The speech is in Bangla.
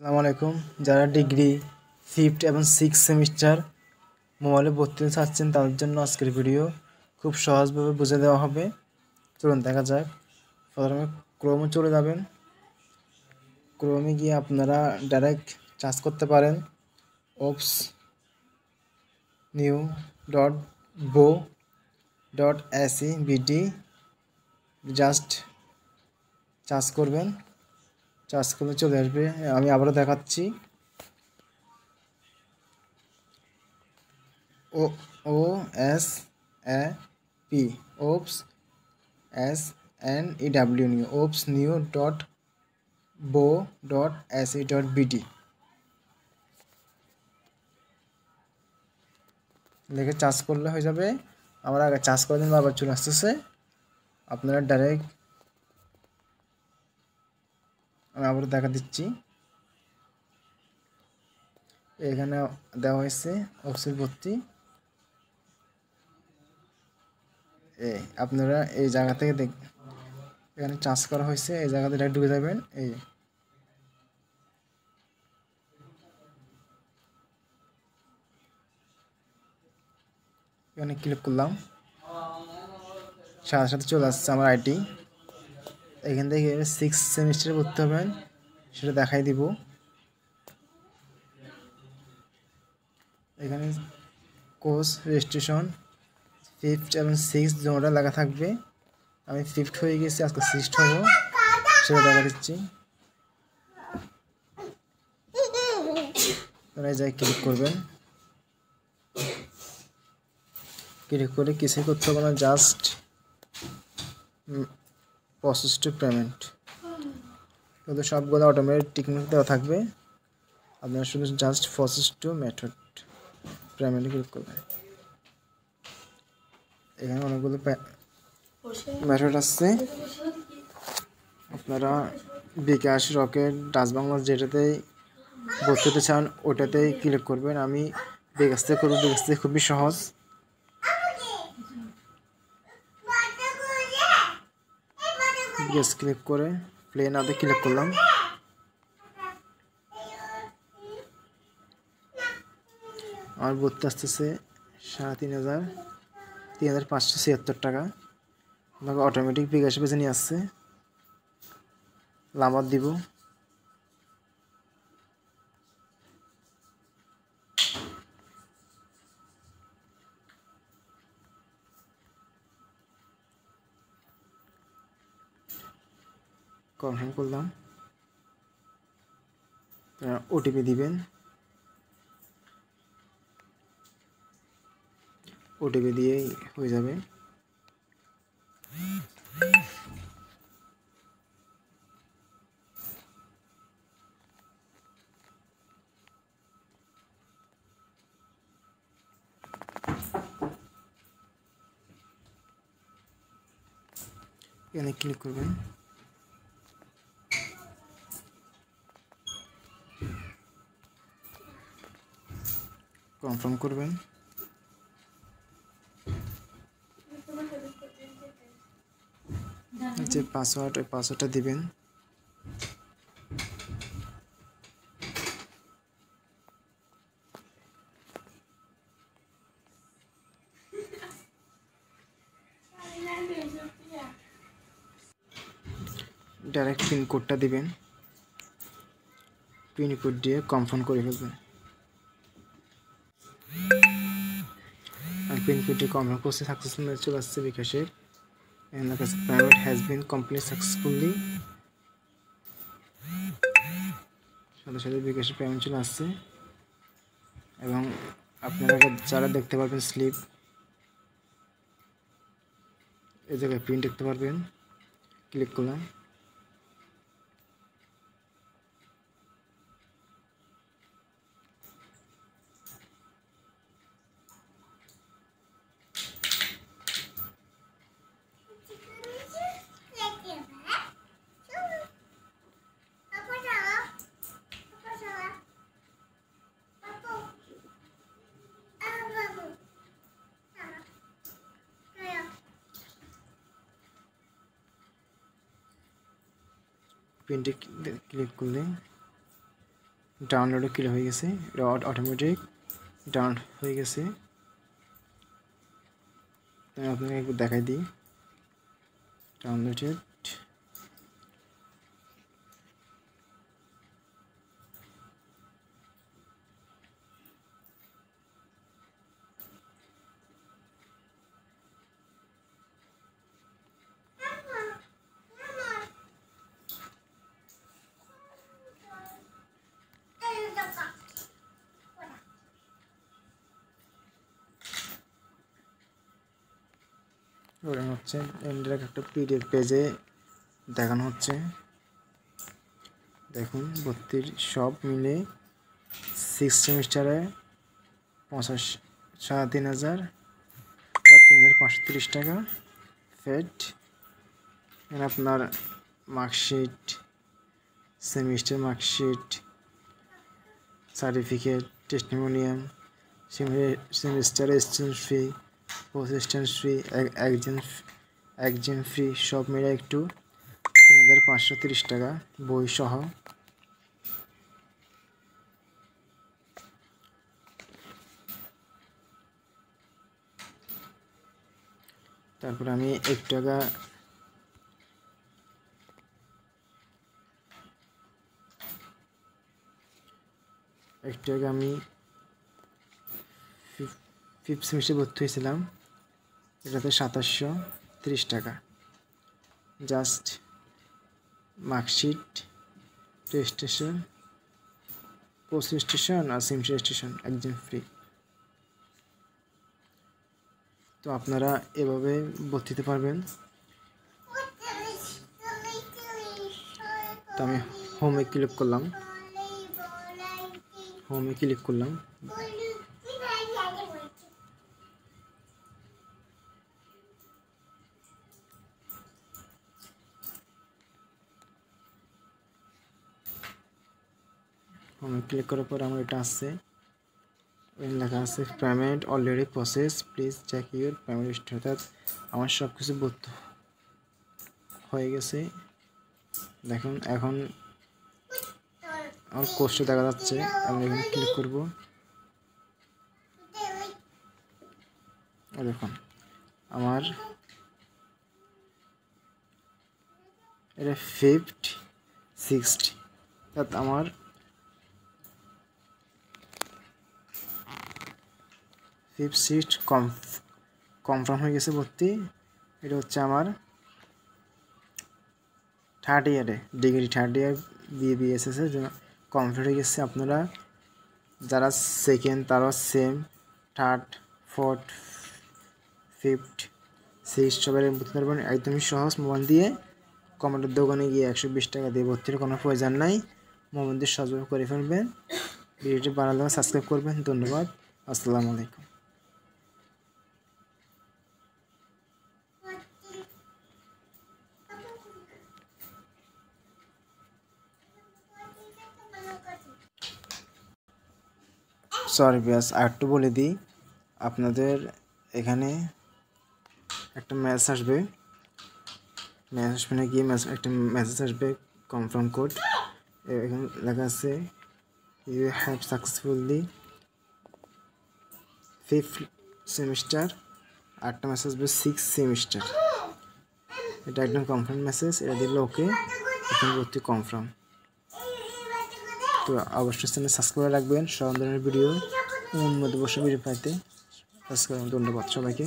আসসালামু আলাইকুম। যারা ডিগ্রি 5th এবং 6th সেমিস্টার মোবাইলে ভর্তি হতে চাচ্ছেন তাদের জন্য আজকের ভিডিও খুব সহজভাবে বুঝে দেওয়া হবে। চলুন দেখা যাক। প্রথমে ক্রোমে চলে যাবেন। ক্রোমে গিয়ে আপনারা ডাইরেক্ট সার্চ করতে পারেন OPS new dot BOU dot AC BD. Just search করবেন, সার্চ করলে চলে আসবে। আমি আবারও দেখাচ্ছি O S A P OPS SNEW new OPS new dot BOU dot AC dot BD লিখে চার্জ করলে হয়ে যাবে। আমরা আগে চার্জ করে দিন, আবার চলে আসতেছে। আপনারা ডাইরেক্ট আমি আবার দেখা দিচ্ছি। এখানে দেওয়া হয়েছে ওপসের ভর্তি। আপনারা এই জায়গা থেকে এখানে চার্জ করা হয়েছে, এই জায়গাতে ডাইরেক্ট ঢুকে যাবেন। এখানে ক্লিক করলাম, সাথে সাথে চলে আসছে আমার আইটি। এখান থেকে 6th সেমিস্টারে ভর্তি হবেন সেটা দেখাই দিব। এখানে কোর্স রেজিস্ট্রেশন 5th এবং 6th জোনটা লেখা থাকবে। আমি 5th হয়ে গেছি, আজকে 6th হবো, সেটা দেখা দিচ্ছি। আপনারা যাই ক্লিক করবেন, ক্লিক করে কিছুই করতে হবে না, জাস্ট প্রসেস টু পেমেন্ট। কিন্তু সবগুলো অটোমেটিক টিকমার্ক দেওয়া থাকবে। আপনারা শুধু just process to method payment click করবেন। এখানে অনেকগুলো মেথড আসছে। আপনারা বিকাশ, রকেট, ডাচ বাংলা যেটাতেই ভর্তি হতে চান ওটাতেই ক্লিক করবেন। আমি বিকাশ থেকে করবো, বিকাশ থেকে খুবই সহজ। বিকাশ ক্লিক করে প্লে নাওতে ক্লিক করলাম। আমার ভর্তি আসতেছে 3,576 টাকা। আপনাকে অটোমেটিক বিকাশ পেজে নিয়ে আসছে। নাম্বার দিব, কনফার্ম করলাম। ওটিপি দিবেন, ওটিপি দিয়েই হয়ে যাবে। এখানে ক্লিক করবেন, কনফার্ম করবেন। যে পাসওয়ার্ড, ওই পাসওয়ার্ডটা দিবেন। ডাইরেক্ট পিনকোডটা দিবেন, পিনকোড দিয়ে কনফার্ম করে ফেলবেন। আর পিনকোডটি কনফার্ম করতে সাকসেসফুল চলে আসছে বিকাশের। এখানে কাছে payment has been complete successfully. সাথে সাথে বিকাশের পেমেন্ট চলে আসছে। এবং আপনারা যারা দেখতে পারবেন স্লিপ, এই জায়গায় প্রিন্ট দেখতে পারবেন। ক্লিক করলাম, প্রিন্টে ক্লিক করলে ডাউনলোডে ক্লিক হয়ে গেছে, এটা অটোমেটিক ডাউনলোড হয়ে গেছে। আমি আপনাকে একটু দেখাই দিই ডাউনলোডেড। ওটা হচ্ছে ইন্ডিয়ার একটা পিডিএফ পেজে দেখানো হচ্ছে। দেখুন 32 সব মিলে 6 সেমিস্টারে 3,530 টাকা ফেড। এখানে আপনার marksheet, semester marksheet, certificate, testimonial, semester exchange fee, পোস্টেশন ফি, একজন ফি সব মিলে একটু 3,530 টাকা বই সহ। তারপর আমি একটু আগে আমি 5th সেমিস্টারে ভর্তি হয়েছিলাম, এটাতে 2,730 টাকা। Just marksheet, registration, post registration আর সিম রেজিস্ট্রেশন একজন ফ্রি। তো আপনারা এভাবে ভর্তি হতে পারবেন। তো আমি হোমে ক্লিক করলাম, হোমে ক্লিক করার পর আমার এটা আসছে, লেখা আছে payment already process, please check your payment history. অর্থাৎ আমার সব কিছু ভর্তি হয়ে গেছে। দেখুন এখন আমার কোর্সটা দেখা যাচ্ছে, আমি এখানে ক্লিক করব। দেখুন আমার এটা 5th 6th, অর্থাৎ আমার 5th 6th কনফার্ম হয়ে গেছে ভর্তি। এটা হচ্ছে আমার 3rd ইয়ারে ডিগ্রি, 3rd ইয়ার BBSS কমপ্লিট হয়ে গেছে। আপনারা যারা 2nd তারা same, 3rd 4th 5th 6th সবাই ভর্তি পারবেন একদমই সহজ। মোবাইল দিয়ে কম্পিউটার দোকানে গিয়ে 120 টাকা দিয়ে ভর্তির কোনো প্রয়োজন নাই, মোবাইল দিয়ে সহজভাবে করে ফেলবেন। ভিডিওটি ভালো লাগলে সাবস্ক্রাইব করবেন। ধন্যবাদ, আসসালামু আলাইকুম। সরি ব্যাস আরেকটু বলে দিই, আপনাদের এখানে একটা মেসেজ আসবে, গিয়ে একটা মেসেজ আসবে কনফার্ম কোড। এখানে লেখা আছে you have successfully 5th semester. আরেকটা মেসেজ আসবে 6th সেমিস্টার। এটা একদম কনফার্ম মেসেজ, এটা দিলে ওকে, এখন ভর্তি কনফার্ম। তো অবশ্যই চ্যানেল সাবস্ক্রাইব করে রাখবেন সব ধরনের ভিডিও, উন্নত বসে ভিডিও পাইতে সাবস্ক্রাইব। ধন্যবাদ সবাইকে।